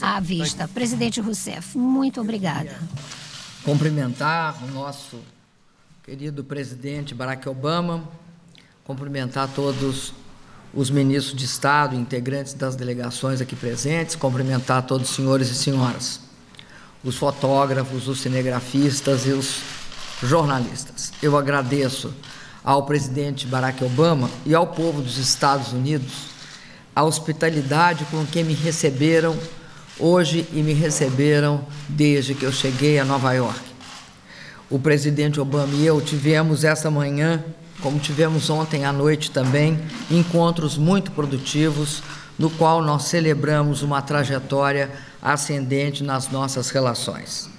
à vista. Presidente Rousseff, muito obrigada. Cumprimentar o nosso querido presidente Barack Obama, cumprimentar todos os ministros de Estado, integrantes das delegações aqui presentes, cumprimentar todos os senhores e senhoras, os fotógrafos, os cinegrafistas e os jornalistas. Eu agradeço ao presidente Barack Obama e ao povo dos Estados Unidos a hospitalidade com que me receberam hoje e me receberam desde que eu cheguei a Nova York. O presidente Obama e eu tivemos essa manhã, como tivemos ontem à noite também, encontros muito produtivos, no qual nós celebramos uma trajetória ascendente nas nossas relações.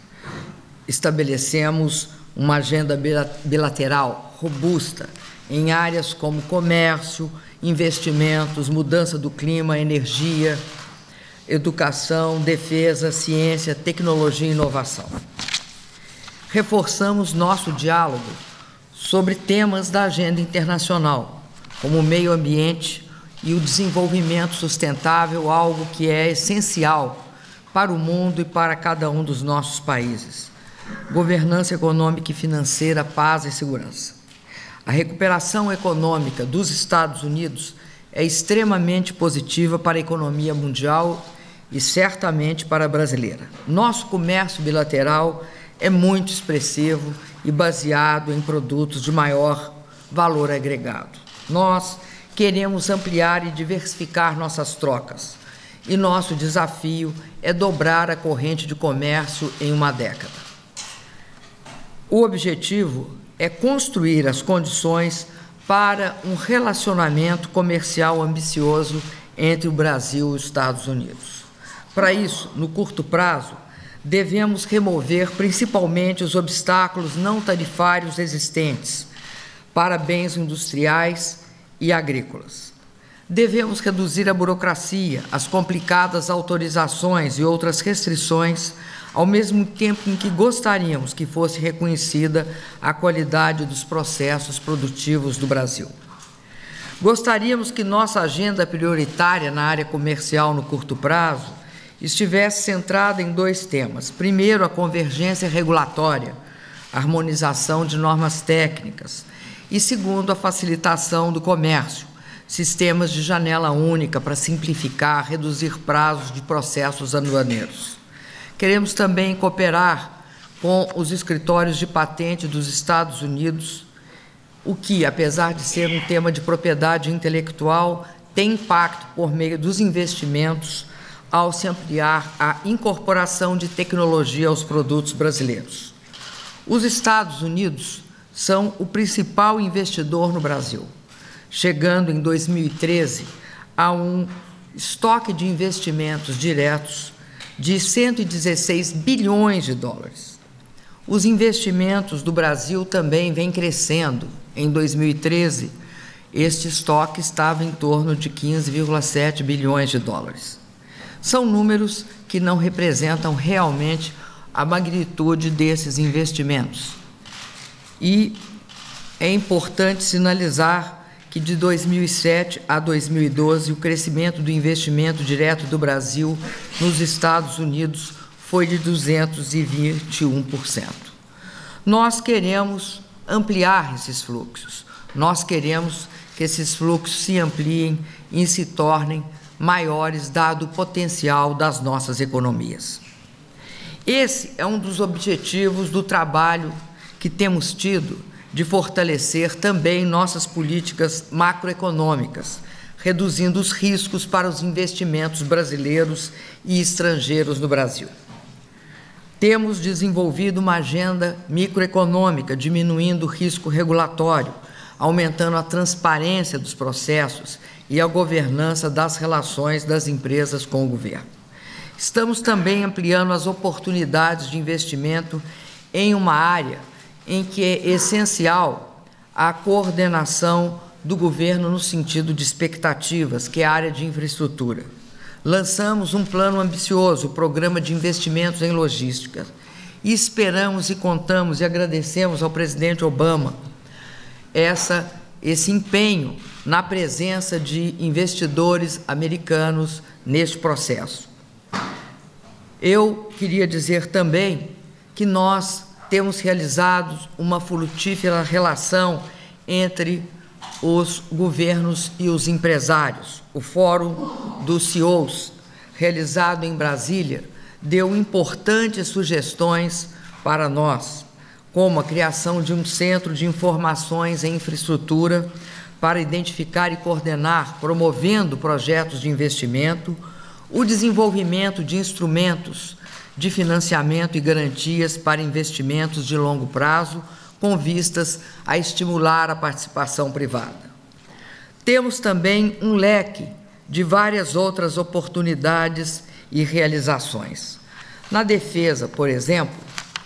Estabelecemos uma agenda bilateral robusta em áreas como comércio, investimentos, mudança do clima, energia, educação, defesa, ciência, tecnologia e inovação. Reforçamos nosso diálogo sobre temas da agenda internacional, como o meio ambiente e o desenvolvimento sustentável, algo que é essencial para o mundo e para cada um dos nossos países. Governança econômica e financeira, paz e segurança. A recuperação econômica dos Estados Unidos é extremamente positiva para a economia mundial e certamente para a brasileira. Nosso comércio bilateral é muito expressivo e baseado em produtos de maior valor agregado. Nós queremos ampliar e diversificar nossas trocas, e nosso desafio é dobrar a corrente de comércio em uma década. O objetivo é construir as condições para um relacionamento comercial ambicioso entre o Brasil e os Estados Unidos. Para isso, no curto prazo, devemos remover principalmente os obstáculos não tarifários existentes para bens industriais e agrícolas. Devemos reduzir a burocracia, as complicadas autorizações e outras restrições, ao mesmo tempo em que gostaríamos que fosse reconhecida a qualidade dos processos produtivos do Brasil. Gostaríamos que nossa agenda prioritária na área comercial no curto prazo estivesse centrada em dois temas. Primeiro, a convergência regulatória, a harmonização de normas técnicas. E segundo, a facilitação do comércio, sistemas de janela única para simplificar, reduzir prazos de processos aduaneiros. Queremos também cooperar com os escritórios de patente dos Estados Unidos, o que, apesar de ser um tema de propriedade intelectual, tem impacto por meio dos investimentos ao se ampliar a incorporação de tecnologia aos produtos brasileiros. Os Estados Unidos são o principal investidor no Brasil, chegando em 2013 a um estoque de investimentos diretos de 116 bilhões de dólares. Os investimentos do Brasil também vêm crescendo. Em 2013, este estoque estava em torno de 15,7 bilhões de dólares. São números que não representam realmente a magnitude desses investimentos. E é importante sinalizar que de 2007 a 2012 o crescimento do investimento direto do Brasil nos Estados Unidos foi de 221%. Nós queremos ampliar esses fluxos, nós queremos que esses fluxos se ampliem e se tornem maiores, dado o potencial das nossas economias. Esse é um dos objetivos do trabalho que temos tido de fortalecer também nossas políticas macroeconômicas, reduzindo os riscos para os investimentos brasileiros e estrangeiros no Brasil. Temos desenvolvido uma agenda microeconômica, diminuindo o risco regulatório, aumentando a transparência dos processos e a governança das relações das empresas com o governo. Estamos também ampliando as oportunidades de investimento em uma área em que é essencial a coordenação do governo no sentido de expectativas, que é a área de infraestrutura. Lançamos um plano ambicioso, o Programa de Investimentos em Logística, e esperamos e contamos e agradecemos ao presidente Obama esse empenho na presença de investidores americanos neste processo. Eu queria dizer também que nós temos realizado uma frutífera relação entre os governos e os empresários. O Fórum dos CEOs, realizado em Brasília, deu importantes sugestões para nós, como a criação de um centro de informações em infraestrutura para identificar e coordenar, promovendo projetos de investimento, o desenvolvimento de instrumentos de financiamento e garantias para investimentos de longo prazo, com vistas a estimular a participação privada. Temos também um leque de várias outras oportunidades e realizações. Na defesa, por exemplo,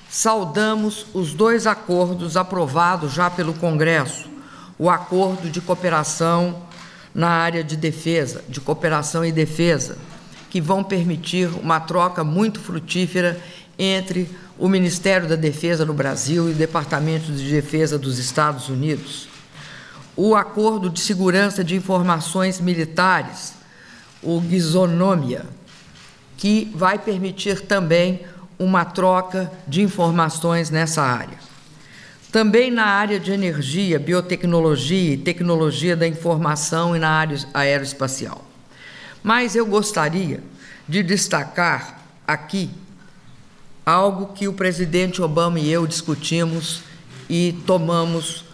saudamos os 2 acordos aprovados já pelo Congresso, o Acordo de Cooperação na área de defesa, de cooperação e defesa, que vão permitir uma troca muito frutífera entre o Ministério da Defesa no Brasil e o Departamento de Defesa dos Estados Unidos. O Acordo de Segurança de Informações Militares, o Gizonomia, que vai permitir também uma troca de informações nessa área. Também na área de energia, biotecnologia e tecnologia da informação e na área aeroespacial. Mas eu gostaria de destacar aqui algo que o presidente Obama e eu discutimos e tomamos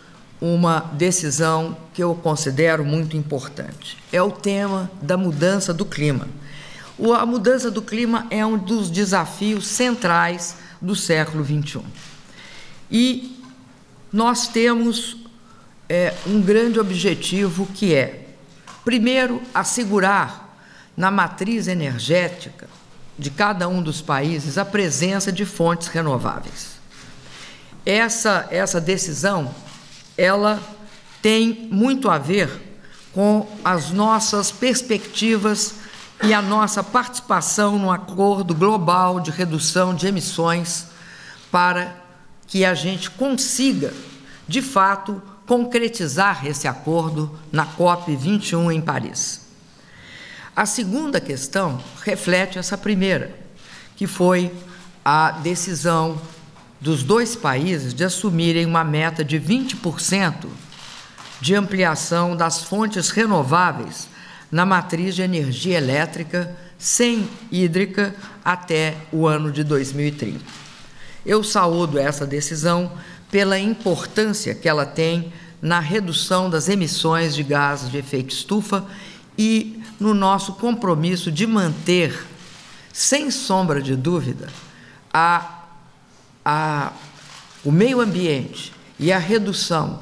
uma decisão que eu considero muito importante. É o tema da mudança do clima. A mudança do clima é um dos desafios centrais do século XXI. E nós temos um grande objetivo que é, primeiro, assegurar na matriz energética de cada um dos países a presença de fontes renováveis. Essa decisão, ela tem muito a ver com as nossas perspectivas e a nossa participação no acordo global de redução de emissões para que a gente consiga, de fato, concretizar esse acordo na COP21 em Paris. A segunda questão reflete essa primeira, que foi a decisão dos 2 países de assumirem uma meta de 20% de ampliação das fontes renováveis na matriz de energia elétrica sem hídrica até o ano de 2030. Eu saúdo essa decisão pela importância que ela tem na redução das emissões de gases de efeito estufa e no nosso compromisso de manter, sem sombra de dúvida, o meio ambiente e a redução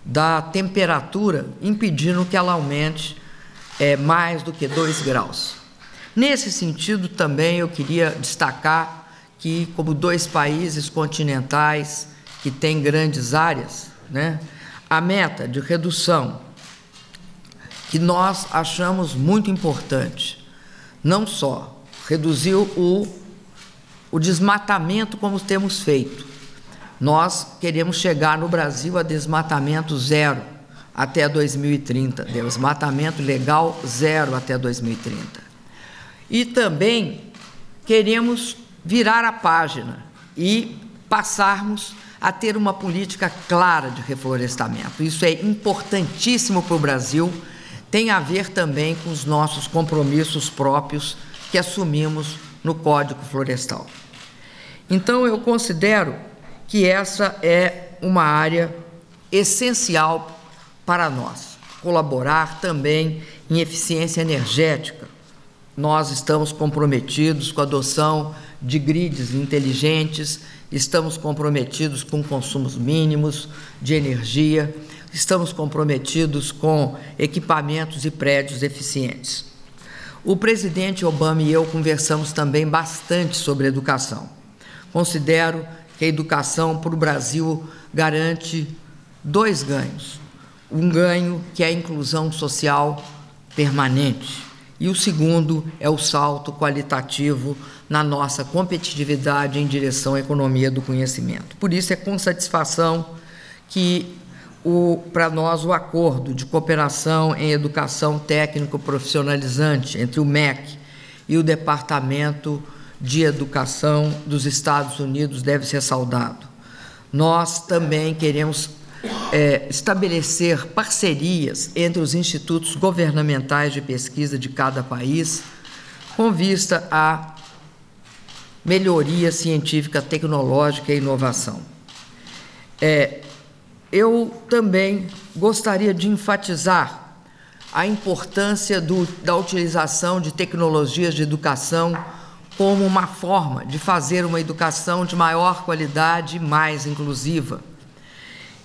da temperatura, impedindo que ela aumente mais do que 2 graus. Nesse sentido, também eu queria destacar que, como 2 países continentais que têm grandes áreas, a meta de redução que nós achamos muito importante, não só reduzir o desmatamento como temos feito. Nós queremos chegar no Brasil a desmatamento zero até 2030, desmatamento legal zero até 2030. E também queremos virar a página e passarmos a ter uma política clara de reflorestamento. Isso é importantíssimo para o Brasil, tem a ver também com os nossos compromissos próprios que assumimos no Código Florestal. Então, eu considero que essa é uma área essencial para nós. Colaborar também em eficiência energética. Nós estamos comprometidos com a adoção de grids inteligentes, estamos comprometidos com consumos mínimos de energia, estamos comprometidos com equipamentos e prédios eficientes. O presidente Obama e eu conversamos também bastante sobre educação. Considero que a educação para o Brasil garante 2 ganhos. Um ganho que é a inclusão social permanente e o segundo é o salto qualitativo na nossa competitividade em direção à economia do conhecimento. Por isso é com satisfação que, para nós, o acordo de cooperação em educação técnico profissionalizante entre o MEC e o Departamento de Educação dos Estados Unidos deve ser saudado. Nós também queremos estabelecer parcerias entre os institutos governamentais de pesquisa de cada país, com vista à melhoria científica, tecnológica e inovação. Eu também gostaria de enfatizar a importância da utilização de tecnologias de educação como uma forma de fazer uma educação de maior qualidade e mais inclusiva.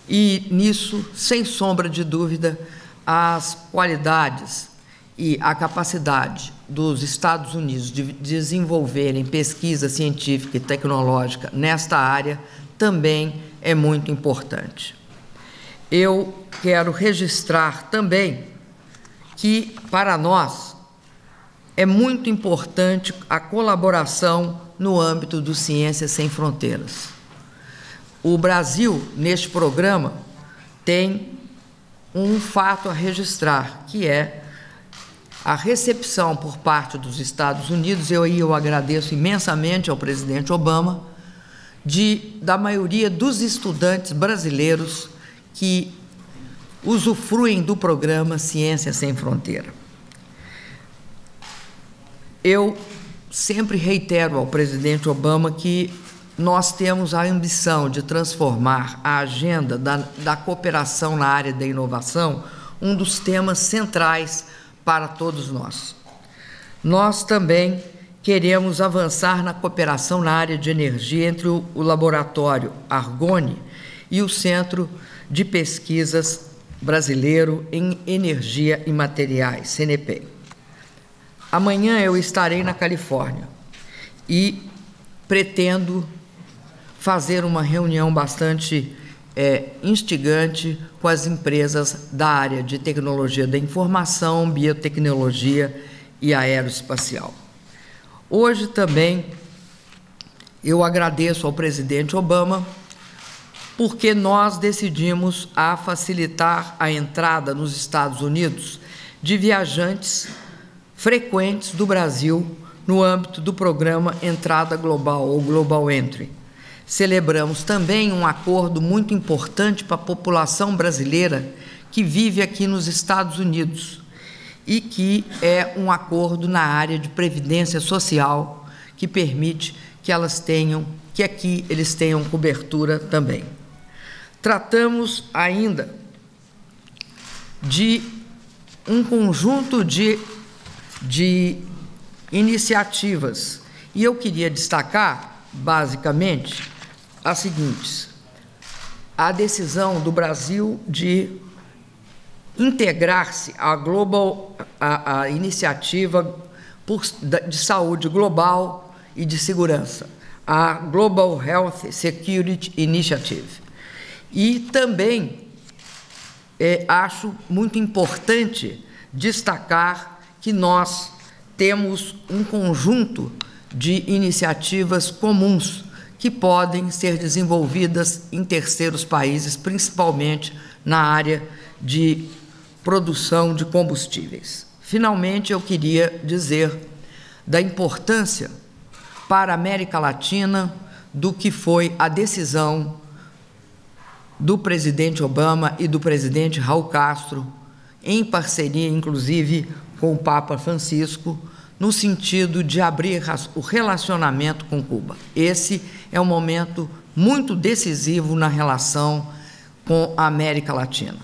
E nisso, sem sombra de dúvida, as qualidades e a capacidade dos Estados Unidos de desenvolverem pesquisa científica e tecnológica nesta área também é muito importante. Eu quero registrar também que, para nós, é muito importante a colaboração no âmbito do Ciências Sem Fronteiras. O Brasil, neste programa, tem um fato a registrar, que é a recepção por parte dos Estados Unidos. Eu agradeço imensamente ao presidente Obama, da maioria dos estudantes brasileiros que usufruem do programa Ciências Sem Fronteira. Eu sempre reitero ao presidente Obama que nós temos a ambição de transformar a agenda da cooperação na área da inovação um dos temas centrais para todos nós. Nós também queremos avançar na cooperação na área de energia entre o laboratório Argonne e o Centro de Pesquisas Brasileiro em Energia e Materiais, CNPq. Amanhã eu estarei na Califórnia e pretendo fazer uma reunião bastante instigante com as empresas da área de tecnologia da informação, biotecnologia e aeroespacial. Hoje também eu agradeço ao presidente Obama porque nós decidimos facilitar a entrada nos Estados Unidos de viajantes frequentes do Brasil no âmbito do programa Entrada Global, ou Global Entry. Celebramos também um acordo muito importante para a população brasileira que vive aqui nos Estados Unidos e que é um acordo na área de previdência social que permite que aqui eles tenham cobertura também. Tratamos ainda de um conjunto de iniciativas e eu queria destacar, basicamente, as seguintes: a decisão do Brasil de integrar-se à iniciativa de saúde global e de segurança, a Global Health Security Initiative. E também acho muito importante destacar que nós temos um conjunto de iniciativas comuns que podem ser desenvolvidas em terceiros países, principalmente na área de produção de combustíveis. Finalmente, eu queria dizer da importância para a América Latina do que foi a decisão do presidente Obama e do presidente Raul Castro, em parceria, inclusive, com o Papa Francisco, no sentido de abrir o relacionamento com Cuba. Esse é um momento muito decisivo na relação com a América Latina.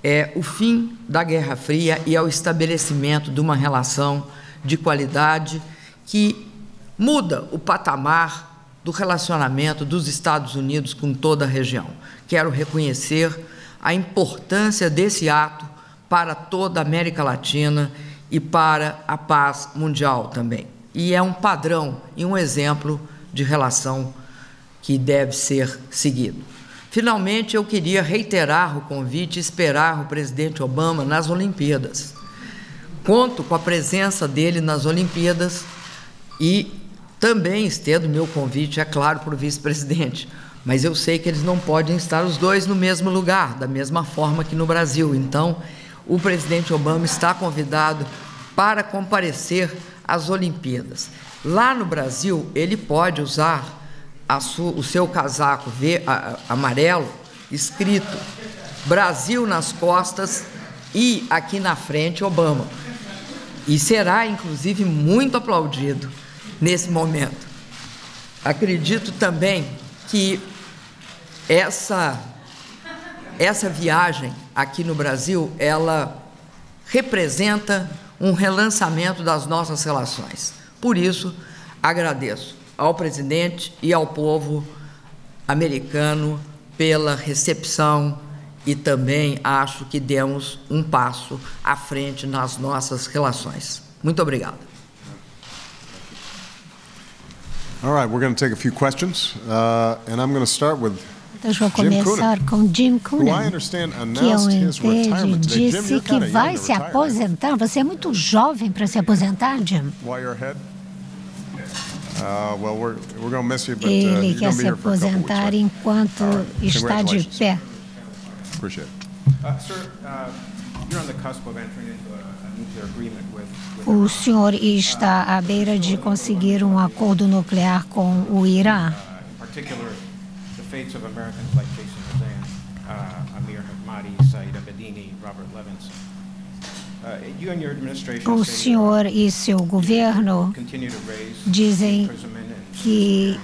É o fim da Guerra Fria e é o estabelecimento de uma relação de qualidade que muda o patamar do relacionamento dos Estados Unidos com toda a região. Quero reconhecer a importância desse ato para toda a América Latina e para a paz mundial também. E é um padrão e um exemplo de relação que deve ser seguido. Finalmente, eu queria reiterar o convite e esperar o presidente Obama nas Olimpíadas. Conto com a presença dele nas Olimpíadas e também estendo meu convite, é claro, para o vice-presidente, mas eu sei que eles não podem estar os dois no mesmo lugar, da mesma forma que no Brasil. Então, o presidente Obama está convidado para comparecer as Olimpíadas. Lá no Brasil, ele pode usar o seu casaco amarelo, escrito Brasil nas costas e aqui na frente Obama. E será, inclusive, muito aplaudido nesse momento. Acredito também que essa viagem aqui no Brasil, ela representa um relançamento das nossas relações. Por isso, agradeço ao presidente e ao povo americano pela recepção e também acho que demos um passo à frente nas nossas relações. Muito obrigado. All right, we're going to take a few questions, and I'm going to start with Então, eu vou começar com Jim Coonan, que eu entendo disse que vai se aposentar. Você é muito jovem para se aposentar, Jim? Ele quer se aposentar enquanto está de pé. O senhor está à beira de conseguir um acordo nuclear com o Irã. O senhor e seu governo dizem que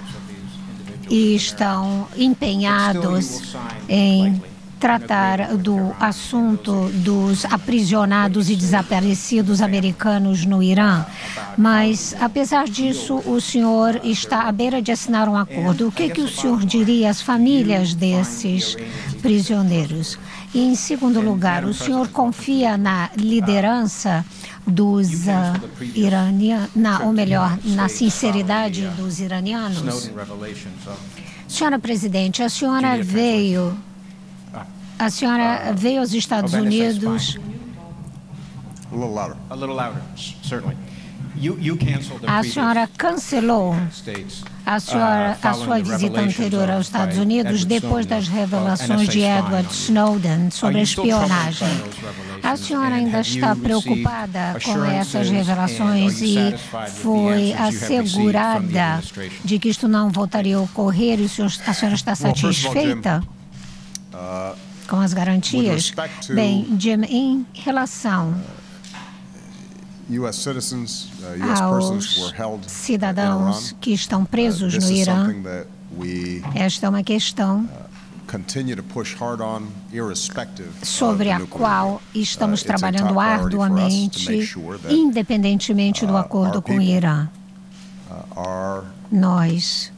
estão empenhados em tratar do assunto dos aprisionados e desaparecidos americanos no Irã. Mas, apesar disso, o senhor está à beira de assinar um acordo. O que o senhor diria às famílias desses prisioneiros? E, em segundo lugar, o senhor confia na liderança dos iranianos, ou melhor, na sinceridade dos iranianos? Senhora Presidente, a senhora veio aos Estados Unidos. A senhora cancelou a sua visita anterior aos Estados Unidos depois das revelações de Edward Snowden sobre espionagem. A senhora ainda está preocupada com essas revelações e foi assegurada de que isto não voltaria a ocorrer e a senhora está satisfeita com as garantias? Bem, Jim, em relação aos cidadãos que estão presos no Irã, esta é uma questão sobre a qual estamos trabalhando arduamente, independentemente do acordo com o Irã. Nós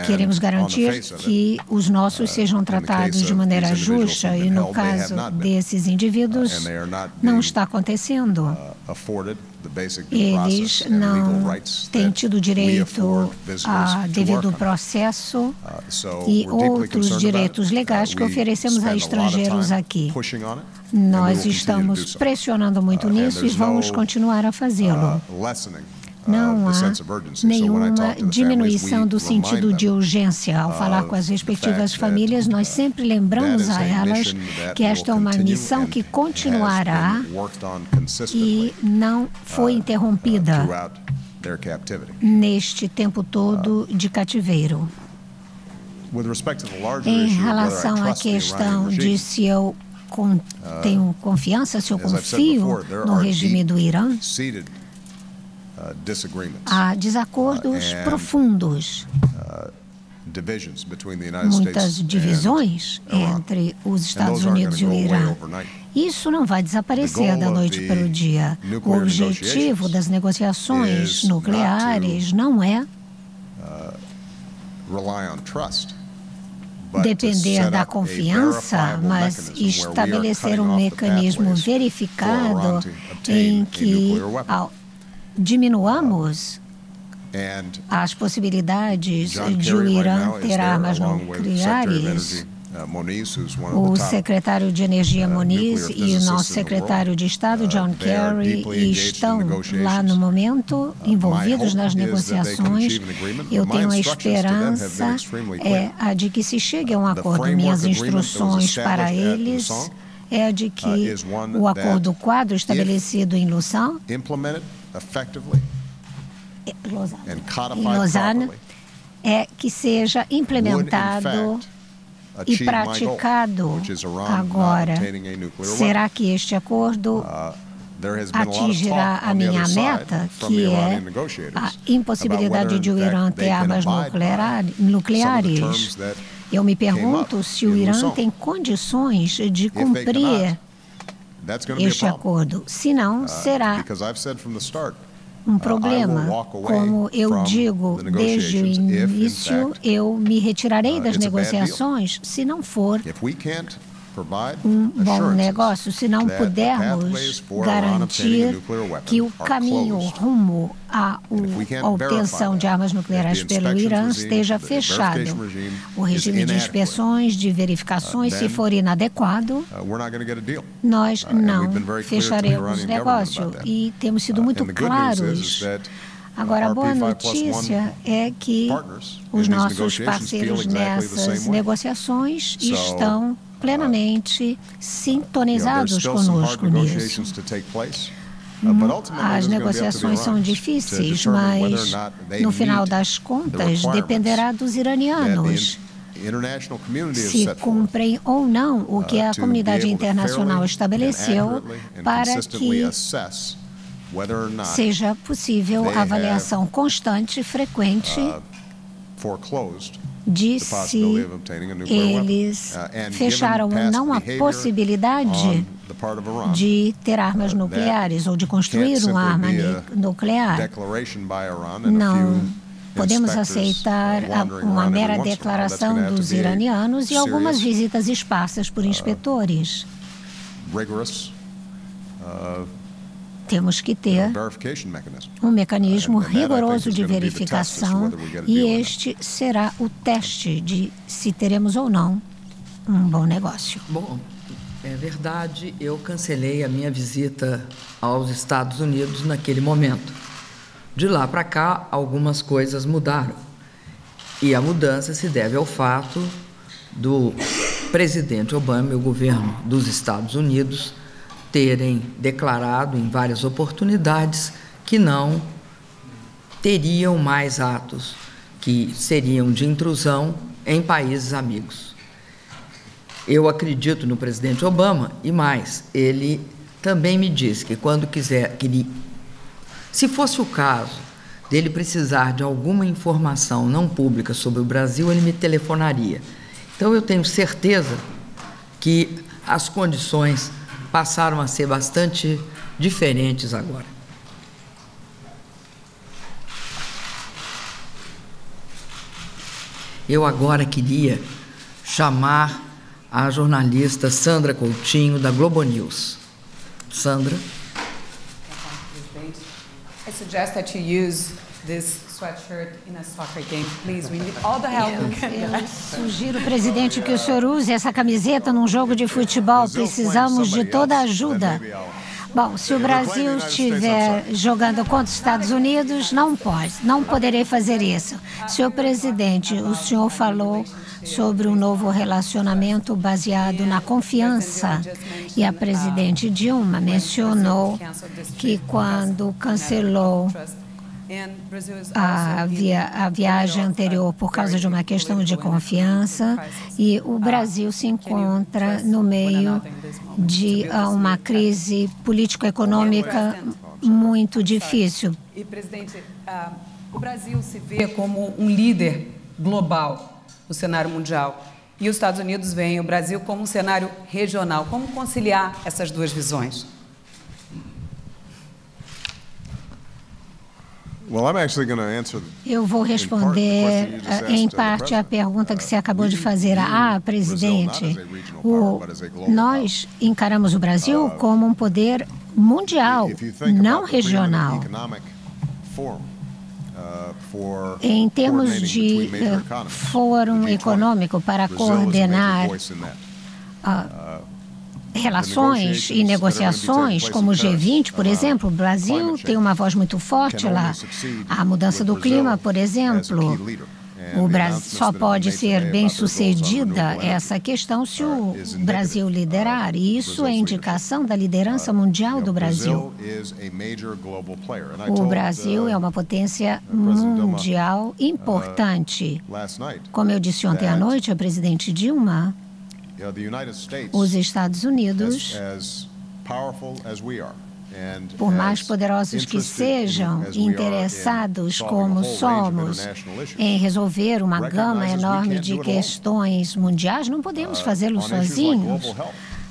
queremos garantir que os nossos sejam tratados de maneira justa e, no caso desses indivíduos, não está acontecendo. Eles não têm tido direito a devido processo e outros direitos legais que oferecemos a estrangeiros aqui. Nós estamos pressionando muito nisso e vamos continuar a fazê-lo. Não há nenhuma diminuição do sentido de urgência. Ao falar com as respectivas famílias, nós sempre lembramos a elas que esta é uma missão que continuará e não foi interrompida neste tempo todo de cativeiro. Em relação à questão de se eu tenho confiança, se eu confio no regime do Irã, há desacordos profundos, muitas divisões entre os Estados Unidos e o Irã. Isso não vai desaparecer da noite para o dia. O objetivo das negociações nucleares não é depender da confiança, mas estabelecer um mecanismo verificado em que diminuamos as possibilidades de o Irã ter armas nucleares. O secretário de Energia Moniz e o nosso secretário de Estado, John Kerry, estão lá no momento envolvidos nas negociações. Eu tenho a esperança a de que se chegue a um acordo. Minhas instruções para eles é a de que o acordo quadro estabelecido em Lausanne em Lausanne é que seja implementado e praticado agora. Será que este acordo atingirá a minha meta, que é a impossibilidade de o Irã ter armas nucleares? Eu me pergunto se o Irã tem condições de cumprir este acordo. Se não, será um problema. Como eu digo desde o início, eu me retirarei das negociações se não for um bom negócio, se não pudermos garantir que o caminho rumo à obtenção de armas nucleares pelo Irã esteja fechado. O regime de inspeções, de verificações, se for inadequado, nós não fecharemos negócio. E temos sido muito claros. Agora, a boa notícia é que os nossos parceiros nessas negociações estão plenamente sintonizados conosco nisso. As negociações são difíceis, mas, no final das contas, dependerá dos iranianos se cumprem ou não o que a comunidade internacional estabeleceu para que seja possível a avaliação constante e frequente de se eles fecharam ou não a possibilidade de ter armas nucleares ou de construir uma arma nuclear. Não podemos aceitar uma mera declaração dos iranianos e algumas visitas esparsas por inspetores. Temos que ter um mecanismo rigoroso de verificação e este será o teste de se teremos ou não um bom negócio. Bom, é verdade, eu cancelei a minha visita aos Estados Unidos naquele momento. De lá para cá, algumas coisas mudaram. E a mudança se deve ao fato do presidente Obama e o governo dos Estados Unidos terem declarado em várias oportunidades que não teriam mais atos que seriam de intrusão em países amigos. Eu acredito no presidente Obama e mais, ele também me disse que quando quiser, se fosse o caso dele precisar de alguma informação não pública sobre o Brasil, ele me telefonaria. Então eu tenho certeza que as condições passaram a ser bastante diferentes agora. Eu agora queria chamar a jornalista Sandra Coutinho, da Globo News. Sandra. I suggest that you use this sweatshirt in a soccer game, please. We need all the help we can get. Eu sugiro, presidente, que o senhor use essa camiseta num jogo de futebol. Precisamos de toda a ajuda. Bom, se o Brasil estiver jogando contra os Estados Unidos, não poderei fazer isso. Senhor presidente, o senhor falou sobre um novo relacionamento baseado na confiança. E a presidente Dilma mencionou que quando cancelou a viagem anterior por causa de uma questão de confiança, e o Brasil se encontra no meio de uma crise político-econômica muito difícil. E, presidente, o Brasil se vê como um líder global no cenário mundial e os Estados Unidos veem o Brasil como um cenário regional. Como conciliar essas duas visões? Eu vou responder, em parte, a pergunta que você acabou de fazer. Presidente, nós encaramos o Brasil como um poder mundial, não regional. Em termos de fórum econômico para coordenar relações e negociações, como o G20, por exemplo, o Brasil tem uma voz muito forte lá. A mudança do clima, por exemplo, O Brasil só pode ser bem-sucedida essa questão se o Brasil liderar, e isso é indicação da liderança mundial do Brasil. O Brasil é uma potência mundial importante. Como eu disse ontem à noite ao presidente Dilma, os Estados Unidos, por mais poderosos que sejam, interessados como somos em resolver uma gama enorme de questões mundiais, não podemos fazê-lo sozinhos.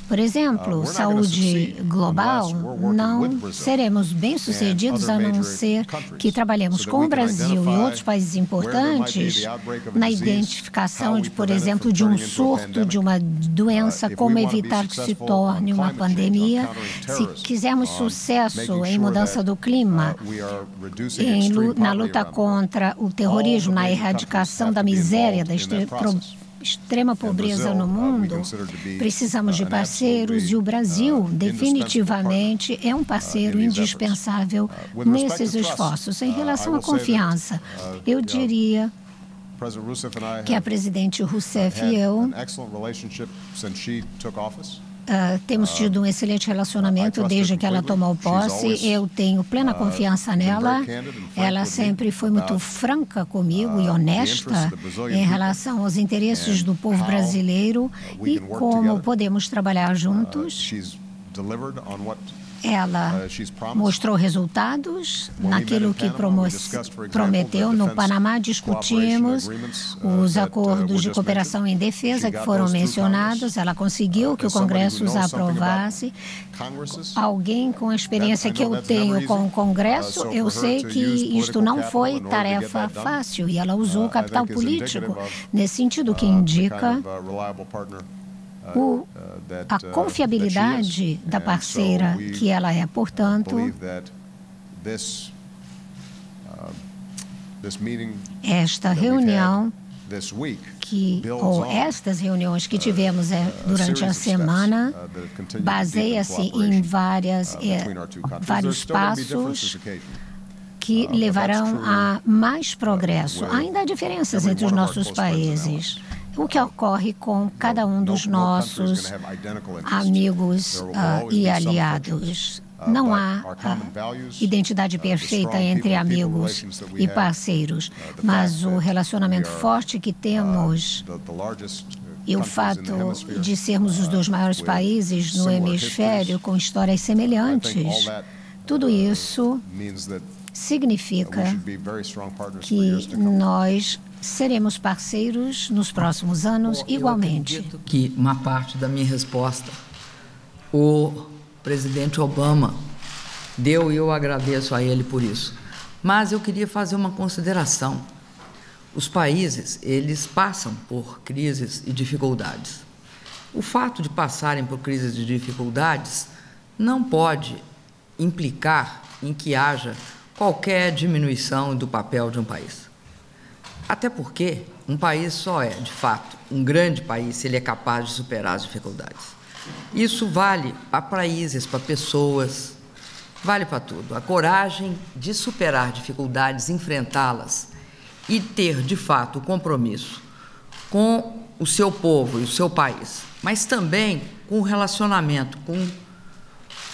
Por exemplo, saúde global, não seremos bem-sucedidos a não ser que trabalhemos com o Brasil e outros países importantes na identificação de, por exemplo, de um surto de uma doença, como evitar que se torne uma pandemia. Se quisermos sucesso em mudança do clima, na luta contra o terrorismo, na erradicação da miséria, da extrema pobreza no mundo, precisamos de parceiros e o Brasil definitivamente é um parceiro indispensável nesses esforços. Em relação à confiança, eu diria que a presidente Rousseff e eu temos tido um excelente relacionamento desde que ela tomou posse. Eu tenho plena confiança nela. Ela sempre foi muito franca comigo e honesta em relação aos interesses do povo brasileiro e como podemos trabalhar juntos. Ela mostrou resultados naquilo que prometeu. No Panamá, discutimos os acordos de cooperação em defesa que foram mencionados. Ela conseguiu que o Congresso os aprovasse. Alguém com a experiência que eu tenho com o Congresso, eu sei que isto não foi tarefa fácil e ela usou o capital político nesse sentido, que indica a confiabilidade da parceira que ela é. Portanto, esta reunião ou estas reuniões que tivemos durante a semana baseia-se em vários passos que levarão a mais progresso. Ainda há diferenças entre os nossos países. O que ocorre com cada um dos nossos amigos e aliados. Não há identidade perfeita entre amigos e parceiros, mas o relacionamento forte que temos e o fato de sermos os dois maiores países no hemisfério com histórias semelhantes, tudo isso significa que nós seremos parceiros nos próximos anos igualmente. Eu acredito que uma parte da minha resposta o presidente Obama deu e eu agradeço a ele por isso. Mas eu queria fazer uma consideração. Os países, eles passam por crises e dificuldades. O fato de passarem por crises e dificuldades não pode implicar em que haja qualquer diminuição do papel de um país. Até porque um país só é, de fato, um grande país se ele é capaz de superar as dificuldades. Isso vale para países, para pessoas, vale para tudo. A coragem de superar dificuldades, enfrentá-las e ter, de fato, o compromisso com o seu povo e o seu país, mas também com o relacionamento com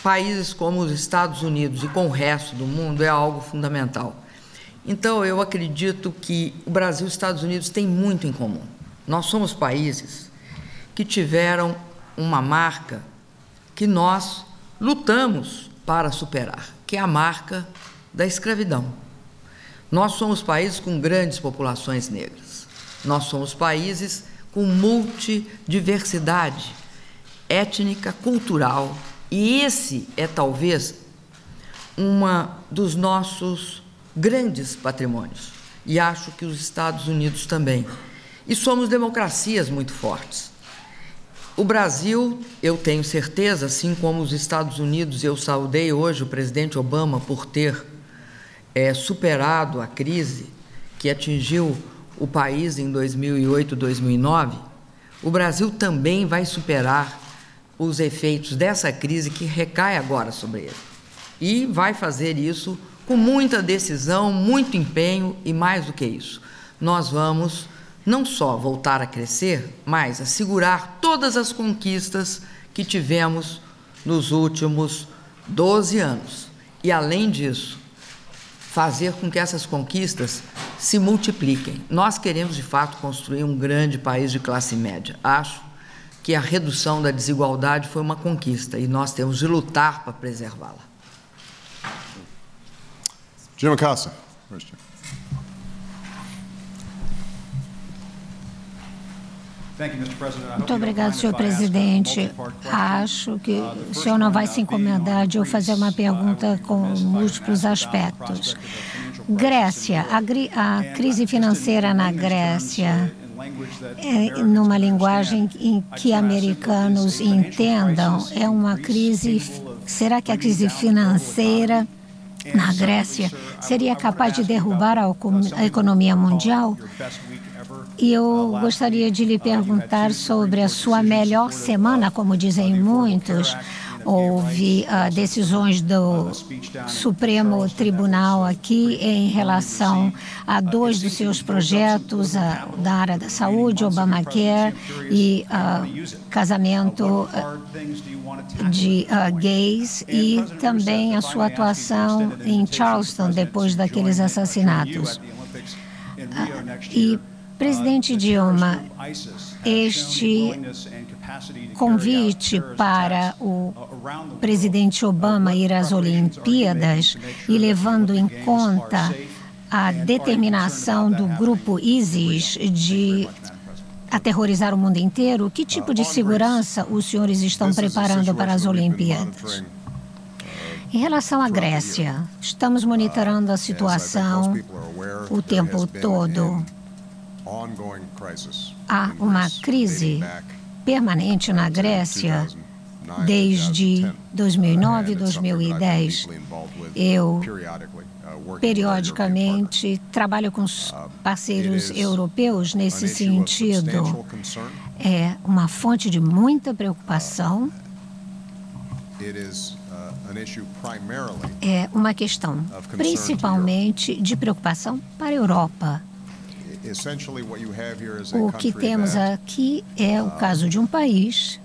países como os Estados Unidos e com o resto do mundo é algo fundamental. Então, eu acredito que o Brasil e os Estados Unidos têm muito em comum. Nós somos países que tiveram uma marca que nós lutamos para superar, que é a marca da escravidão. Nós somos países com grandes populações negras. Nós somos países com multidiversidade étnica, cultural, e esse é talvez dos nossos grandes patrimônios, e acho que os Estados Unidos também. E somos democracias muito fortes. O Brasil, eu tenho certeza, assim como os Estados Unidos, eu saudei hoje o presidente Obama por ter superado a crise que atingiu o país em 2008, 2009, o Brasil também vai superar os efeitos dessa crise que recai agora sobre ele. E vai fazer isso com muita decisão, muito empenho e, mais do que isso, nós vamos não só voltar a crescer, mas assegurar todas as conquistas que tivemos nos últimos 12 anos. E, além disso, fazer com que essas conquistas se multipliquem. Nós queremos, de fato, construir um grande país de classe média. Acho que a redução da desigualdade foi uma conquista e nós temos de lutar para preservá-la. Jim Acosta. Muito obrigado, senhor presidente. Acho que o senhor não vai se incomodar de eu fazer uma pergunta com múltiplos aspectos. Grécia, a crise financeira na Grécia, numa linguagem em que americanos entendam, é uma crise. Será que a crise financeira na Grécia seria capaz de derrubar a economia mundial? E eu gostaria de lhe perguntar sobre a sua melhor semana, como dizem muitos. Houve decisões do Supremo Tribunal aqui em relação a 2 dos seus projetos da área da saúde, Obamacare e casamento de gays, e também a sua atuação em Charleston depois daqueles assassinatos. Presidente Dilma, este convite para o presidente Obama ir às Olimpíadas e levando em conta a determinação do grupo ISIS de aterrorizar o mundo inteiro, que tipo de segurança os senhores estão preparando para as Olimpíadas? Em relação à Grécia, estamos monitorando a situação o tempo todo. Há uma crise permanente na Grécia desde 2009 e 2010. Eu, periodicamente, trabalho com os parceiros europeus nesse sentido. É uma fonte de muita preocupação. É uma questão principalmente de preocupação para a Europa. O que temos aqui é o caso de um país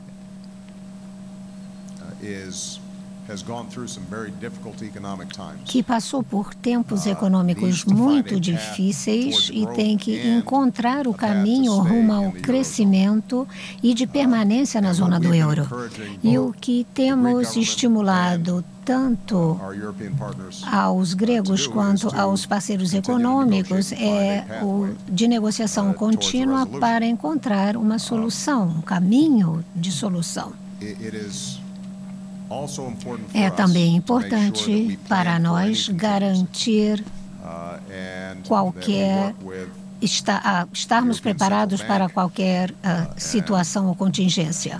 que passou por tempos econômicos muito difíceis e tem que encontrar o caminho rumo ao crescimento e de permanência na zona do euro. E o que temos estimulado tanto aos gregos quanto aos parceiros econômicos é o de negociação contínua para encontrar uma solução, um caminho de solução. É também importante para nós garantir estarmos preparados para qualquer situação ou contingência.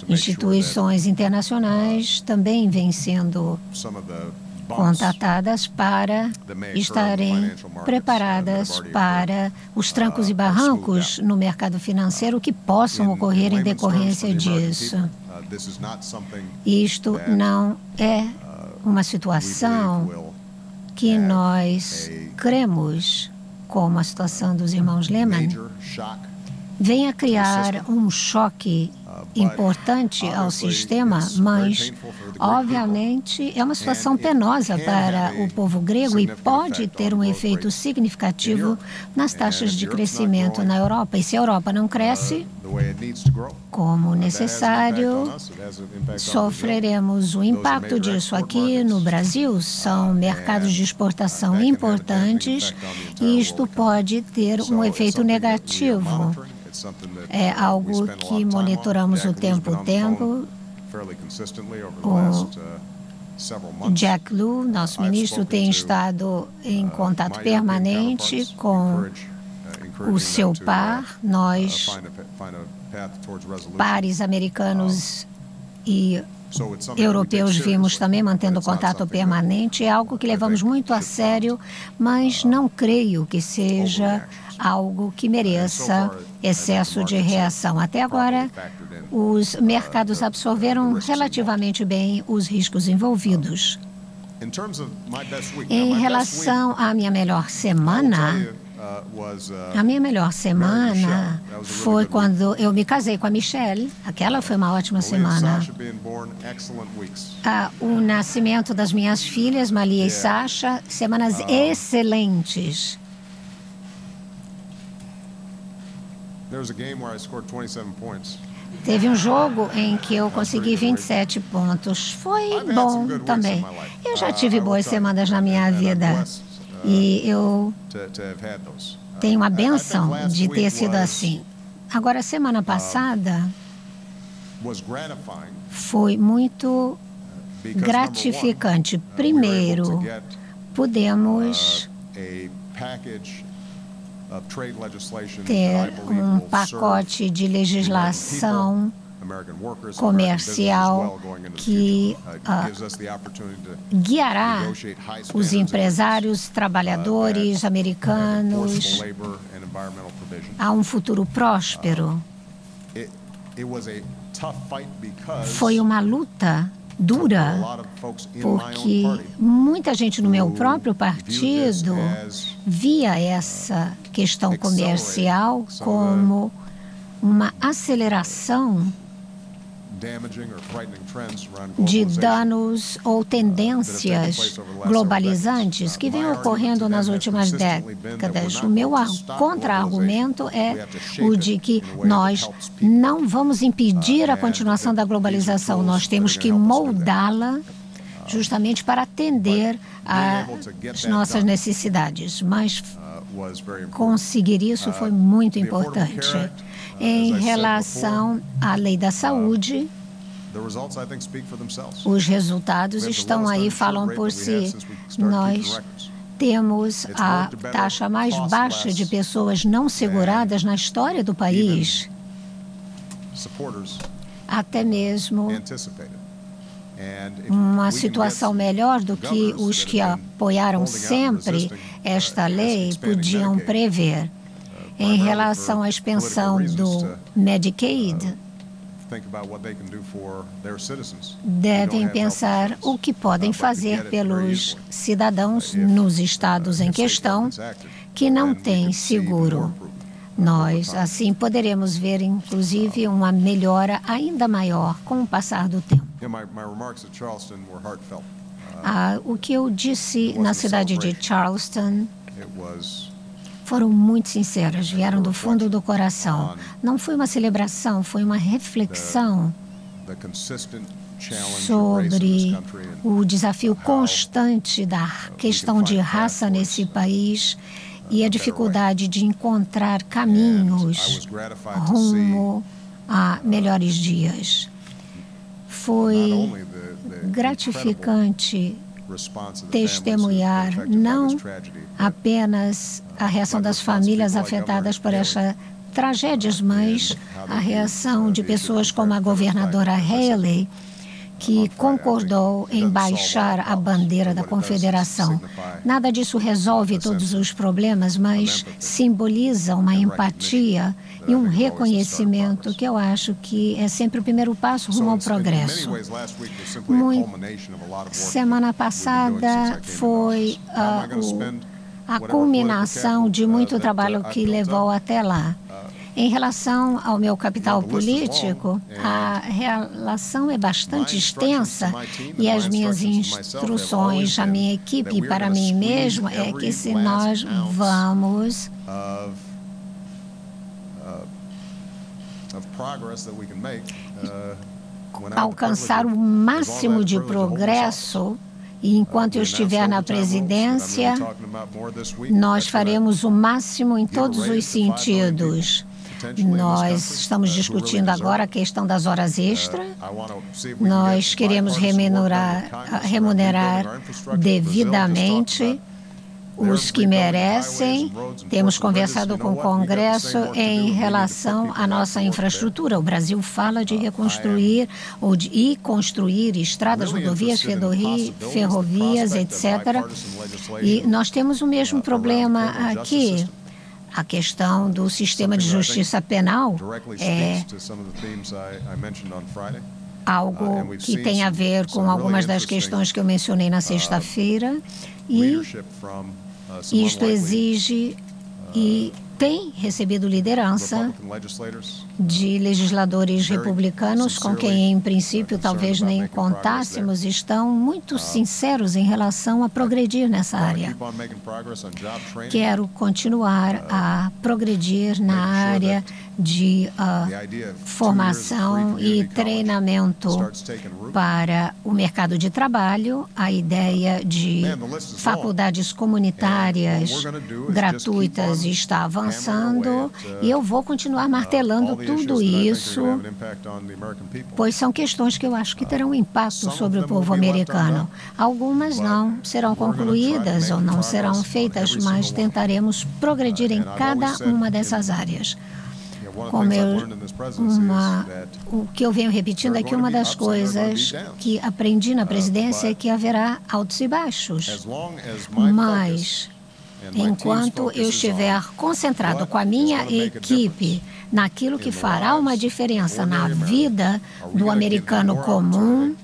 Instituições internacionais também vêm sendo contatadas para estarem preparadas para os trancos e barrancos no mercado financeiro que possam ocorrer em decorrência disso. Isto não é uma situação que nós cremos, como a situação dos irmãos Lehman, venha criar um choque importante ao sistema, mas, obviamente, é uma situação penosa para o povo grego e pode ter um efeito significativo nas taxas de crescimento na Europa. E se a Europa não cresce como necessário, sofreremos o impacto disso aqui no Brasil. São mercados de exportação importantes e isto pode ter um efeito negativo. É algo que monitoramos o tempo. O Jack Lew, nosso ministro, tem estado em contato permanente com o seu par. Nós, pares americanos e europeus, vimos também mantendo contato permanente. É algo que levamos muito a sério, mas não creio que seja algo que mereça excesso de reação. Até agora, os mercados absorveram relativamente bem os riscos envolvidos. Em relação à minha melhor semana, foi quando eu me casei com a Michelle. Aquela foi uma ótima semana. O nascimento das minhas filhas, Malia e Sasha, semanas excelentes. Teve um jogo em que eu consegui 27 pontos. Foi bom também. Eu já tive boas semanas na minha vida. E eu tenho a bênção de ter sido assim. Agora, semana passada foi muito gratificante. Primeiro, pudemos ter um pacote de legislação comercial que guiará os empresários, trabalhadores americanos a um futuro próspero. Foi uma luta dura, porque muita gente no meu próprio partido via essa questão comercial como uma aceleração de danos ou tendências globalizantes que vêm ocorrendo nas últimas décadas. O meu contra-argumento é o de que nós não vamos impedir a continuação da globalização, nós temos que moldá-la justamente para atender às nossas necessidades. Mas conseguir isso foi muito importante. Em relação à lei da saúde, os resultados estão aí, falam por si. Nós temos a taxa mais baixa de pessoas não seguradas na história do país. Até mesmo uma situação melhor do que os que apoiaram sempre esta lei podiam prever. Em relação à expansão do Medicaid, devem pensar o que podem fazer pelos cidadãos nos estados em questão que não têm seguro. Nós, assim, poderemos ver, inclusive, uma melhora ainda maior com o passar do tempo. O que eu disse na cidade de Charleston foram muito sinceras, vieram do fundo do coração. Não foi uma celebração, foi uma reflexão sobre o desafio constante da questão de raça nesse país e a dificuldade de encontrar caminhos rumo a melhores dias. Foi gratificante testemunhar não apenas a reação das famílias afetadas por esta tragédias, mas a reação de pessoas como a governadora Haley, que concordou em baixar a bandeira da Confederação. Nada disso resolve todos os problemas, mas simboliza uma empatia e um reconhecimento que eu acho que é sempre o primeiro passo rumo ao progresso. Semana passada foi a culminação de muito trabalho que levou até lá. Em relação ao meu capital político, a relação é bastante extensa e as minhas instruções à minha equipe e para mim mesmo é que se nós vamos alcançar o máximo de progresso, e enquanto eu estiver na presidência, nós faremos o máximo em todos os sentidos. Nós estamos discutindo agora a questão das horas extras. Nós queremos remunerar devidamente os que merecem. Temos conversado com o Congresso em relação à nossa infraestrutura. O Brasil fala de reconstruir e construir estradas, rodovias, ferrovias, etc. E nós temos o mesmo problema aqui. A questão do sistema de justiça penal algo que tem a ver com algumas das questões que eu mencionei na sexta-feira, e isto exige e tem recebido liderança de legisladores republicanos com quem, em princípio, talvez nem contássemos, estão muito sinceros em relação a progredir nessa área. Quero continuar a progredir na área de formação e treinamento para o mercado de trabalho. A ideia de faculdades comunitárias gratuitas está avançando e eu vou continuar martelando tudo isso, pois são questões que eu acho que terão impacto sobre o povo americano. Algumas não serão concluídas ou não serão feitas, mas tentaremos progredir em cada uma dessas áreas. O que eu venho repetindo é que uma das coisas que aprendi na presidência é que haverá altos e baixos, mas enquanto eu estiver concentrado com a minha equipe naquilo que fará uma diferença na vida do americano comum,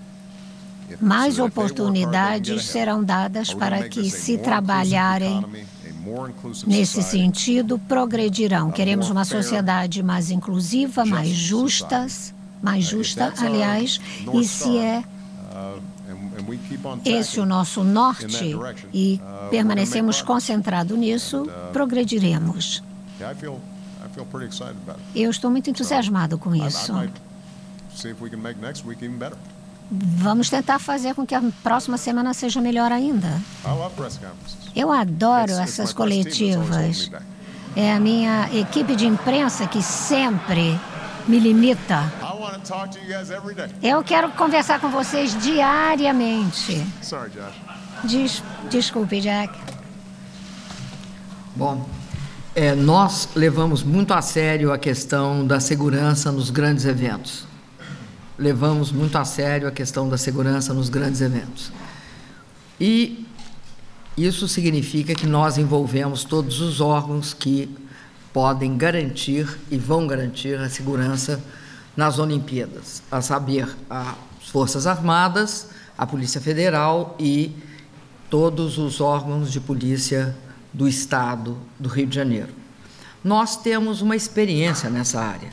mais oportunidades serão dadas para que, se trabalharem nesse sentido, progredirão. Queremos uma sociedade mais inclusiva, mais justa, aliás, e se é esse o nosso norte e permanecemos concentrados nisso, progrediremos. Eu estou muito entusiasmado com isso. Vamos tentar fazer com que a próxima semana seja melhor ainda. Eu adoro essas coletivas. É a minha equipe de imprensa que sempre me limita. Eu quero conversar com vocês diariamente. Desculpe, Jack. Bom, nós levamos muito a sério a questão da segurança nos grandes eventos. Levamos muito a sério a questão da segurança nos grandes eventos. E isso significa que nós envolvemos todos os órgãos que podem garantir e vão garantir a segurança nas Olimpíadas, a saber, as Forças Armadas, a Polícia Federal e todos os órgãos de polícia do Estado do Rio de Janeiro. Nós temos uma experiência nessa área,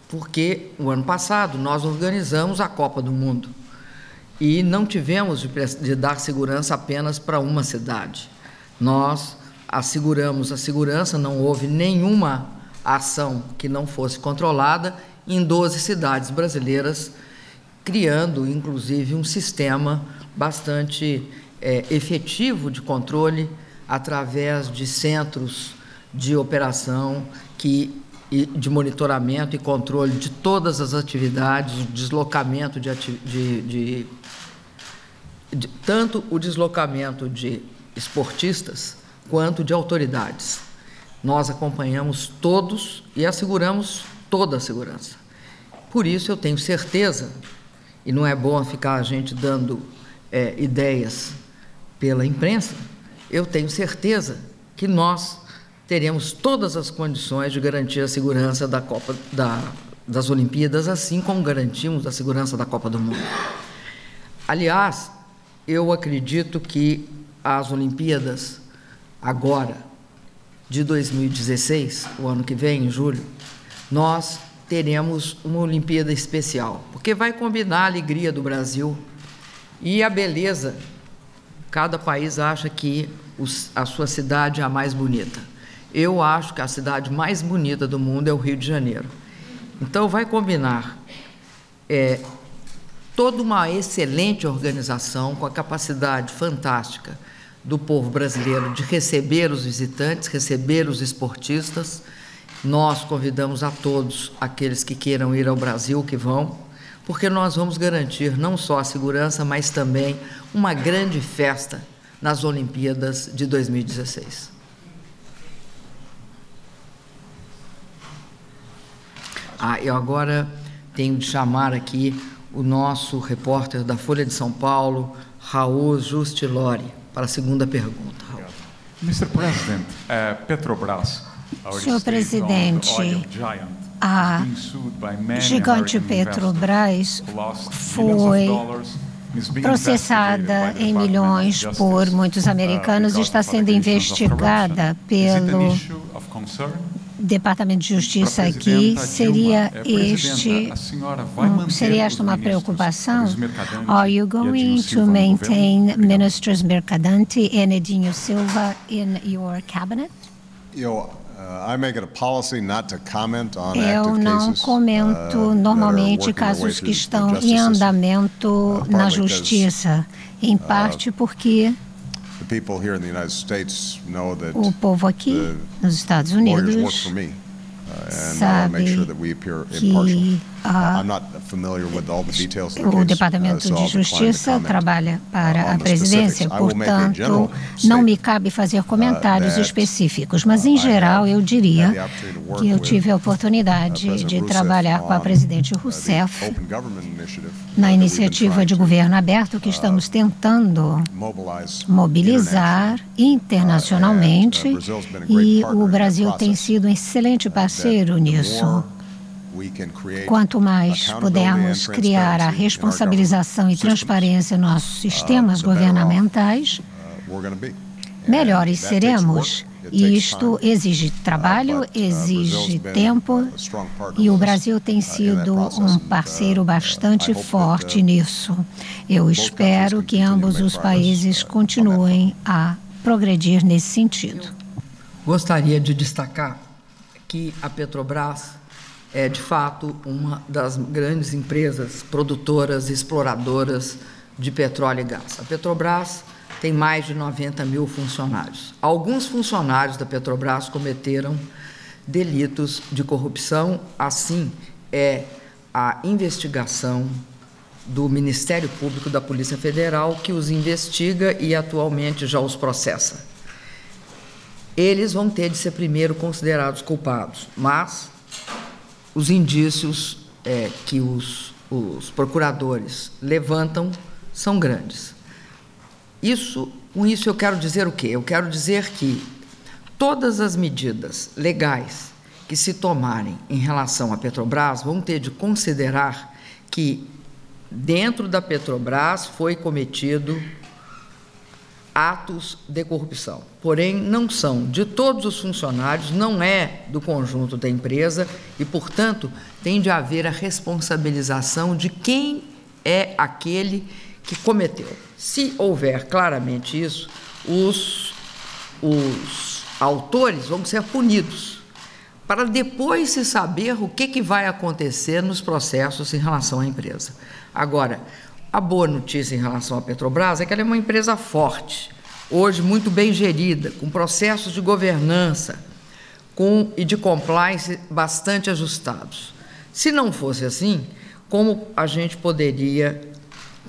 porque o ano passado nós organizamos a Copa do Mundo e não tivemos de dar segurança apenas para uma cidade. Nós asseguramos a segurança, não houve nenhuma ação que não fosse controlada em 12 cidades brasileiras, criando, inclusive, um sistema bastante efetivo de controle através de centros de operação de monitoramento e controle de todas as atividades, o deslocamento tanto o deslocamento de esportistas quanto de autoridades. Nós acompanhamos todos e asseguramos toda a segurança. Por isso eu tenho certeza, e não é bom ficar a gente dando ideias pela imprensa, eu tenho certeza que nós teremos todas as condições de garantir a segurança da Copa das Olimpíadas, assim como garantimos a segurança da Copa do Mundo. Aliás, eu acredito que as Olimpíadas agora, de 2016, o ano que vem, em julho, nós teremos uma Olimpíada especial, porque vai combinar a alegria do Brasil e a beleza. Cada país acha que a sua cidade é a mais bonita. Eu acho que a cidade mais bonita do mundo é o Rio de Janeiro. Então, vai combinar toda uma excelente organização com a capacidade fantástica do povo brasileiro de receber os visitantes, receber os esportistas. Nós convidamos a todos aqueles que queiram ir ao Brasil, que vão, porque nós vamos garantir não só a segurança, mas também uma grande festa nas Olimpíadas de 2016. Eu agora tenho de chamar aqui o nosso repórter da Folha de São Paulo, Raul Justilori, para a segunda pergunta. Raul. Mr. President, Petrobras, Senhor presidente, A gigante Petrobras foi processada em milhões por muitos americanos e está sendo investigada pelo Departamento de Justiça aqui. Seria esta uma preocupação? Are you going to maintain Ministers Mercadante and Edinho Silva in your cabinet? Eu não comento normalmente casos que estão em andamento na Justiça, em parte porque o povo aqui nos Estados Unidos sabe que o Departamento de Justiça trabalha para a presidência, portanto, não me cabe fazer comentários específicos, mas, em geral, eu diria que eu tive a oportunidade de trabalhar com a presidente Rousseff na iniciativa de governo aberto que estamos tentando mobilizar internacionalmente, e o Brasil tem sido um excelente parceiro nisso. Quanto mais pudermos criar a responsabilização e transparência em nossos sistemas governamentais, melhores seremos. E isto exige trabalho, exige tempo, e o Brasil tem sido um parceiro bastante forte nisso. Eu espero que ambos os países continuem a progredir nesse sentido. Gostaria de destacar que a Petrobras é, de fato, uma das grandes empresas produtoras e exploradoras de petróleo e gás. A Petrobras tem mais de 90 mil funcionários. Alguns funcionários da Petrobras cometeram delitos de corrupção, assim é a investigação do Ministério Público da Polícia Federal, que os investiga e atualmente já os processa. Eles vão ter de ser primeiro considerados culpados, mas os indícios que os procuradores levantam são grandes. Com isso eu quero dizer o quê? Eu quero dizer que todas as medidas legais que se tomarem em relação à Petrobras vão ter de considerar que dentro da Petrobras foi cometido atos de corrupção, porém não são de todos os funcionários, não é do conjunto da empresa e, portanto, tem de haver a responsabilização de quem é aquele que cometeu. Se houver claramente isso, os autores vão ser punidos, para depois se saber o que vai acontecer nos processos em relação à empresa. Agora, a boa notícia em relação à Petrobras é que ela é uma empresa forte, hoje muito bem gerida, com processos de governança e de compliance bastante ajustados. Se não fosse assim, como a gente poderia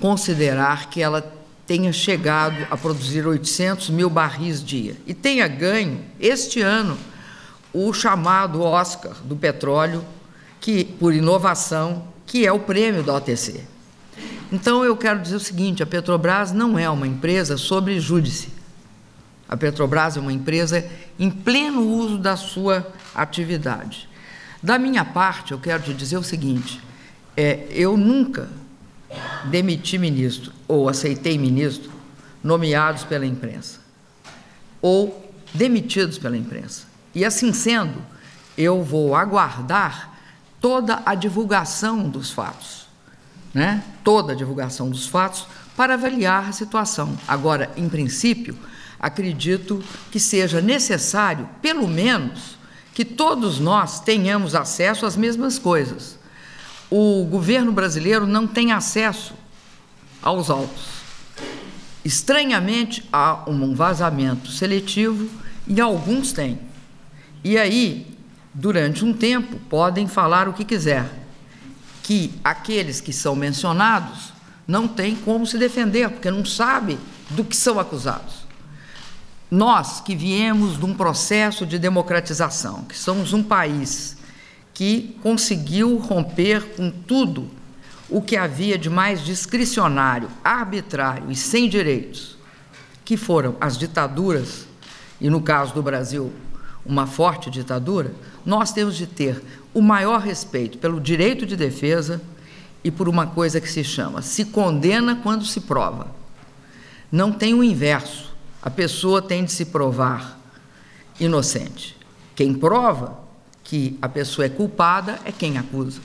considerar que ela tenha chegado a produzir 800 mil barris dia e tenha ganho, este ano, o chamado Oscar do petróleo, por inovação, que é o prêmio da OTC. Então, eu quero dizer o seguinte, a Petrobras não é uma empresa sobre júdice. A Petrobras é uma empresa em pleno uso da sua atividade. Da minha parte, eu quero te dizer o seguinte, eu nunca demiti ministro ou aceitei ministro nomeados pela imprensa ou demitidos pela imprensa. E, assim sendo, eu vou aguardar toda a divulgação dos fatos, toda a divulgação dos fatos para avaliar a situação. Agora, em princípio, acredito que seja necessário, pelo menos, que todos nós tenhamos acesso às mesmas coisas. O governo brasileiro não tem acesso aos autos. Estranhamente, há um vazamento seletivo e alguns têm. E aí, durante um tempo, podem falar o que quiser, que aqueles que são mencionados não têm como se defender, porque não sabem do que são acusados. Nós, que viemos de um processo de democratização, que somos um país que conseguiu romper com tudo o que havia de mais discricionário, arbitrário e sem direitos, que foram as ditaduras, e no caso do Brasil, uma forte ditadura, nós temos de ter o maior respeito pelo direito de defesa e por uma coisa que se chama: se condena quando se prova. Não tem o inverso. A pessoa tem de se provar inocente. Quem prova que a pessoa é culpada é quem acusa.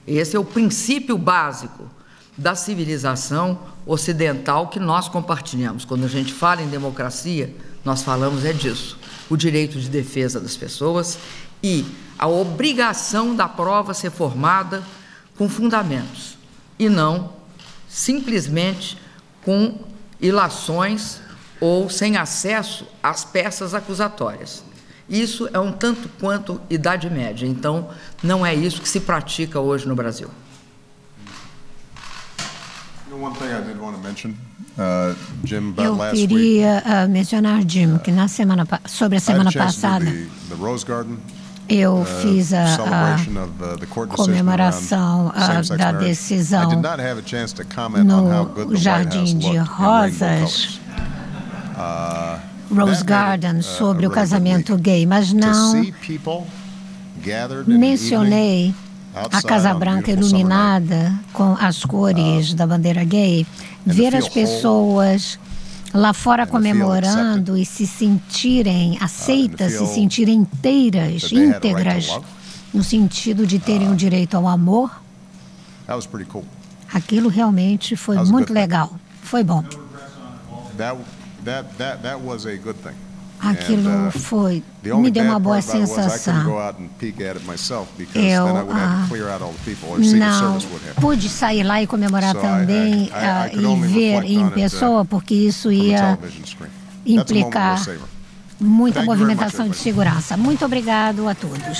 Esse é o princípio básico da civilização ocidental que nós compartilhamos. Quando a gente fala em democracia, nós falamos disso: o direito de defesa das pessoas e a obrigação da prova ser formada com fundamentos e não simplesmente com ilações ou sem acesso às peças acusatórias. Isso é um tanto quanto Idade Média, então não é isso que se pratica hoje no Brasil. Eu queria mencionar, Jim, que sobre a semana passada eu fiz a comemoração da decisão no Jardim de Rosas, Rose Garden, sobre o casamento gay, mas não mencionei a Casa Branca iluminada com as cores da bandeira gay. Ver as pessoas lá fora comemorando e se sentirem aceitas, se sentirem íntegras, no sentido de terem o direito ao amor, aquilo realmente foi muito legal. Foi bom. Aquilo me deu uma boa sensação. Eu não pude sair lá e comemorar também e ver em pessoa, porque isso ia implicar muita movimentação de segurança. Muito obrigado a todos.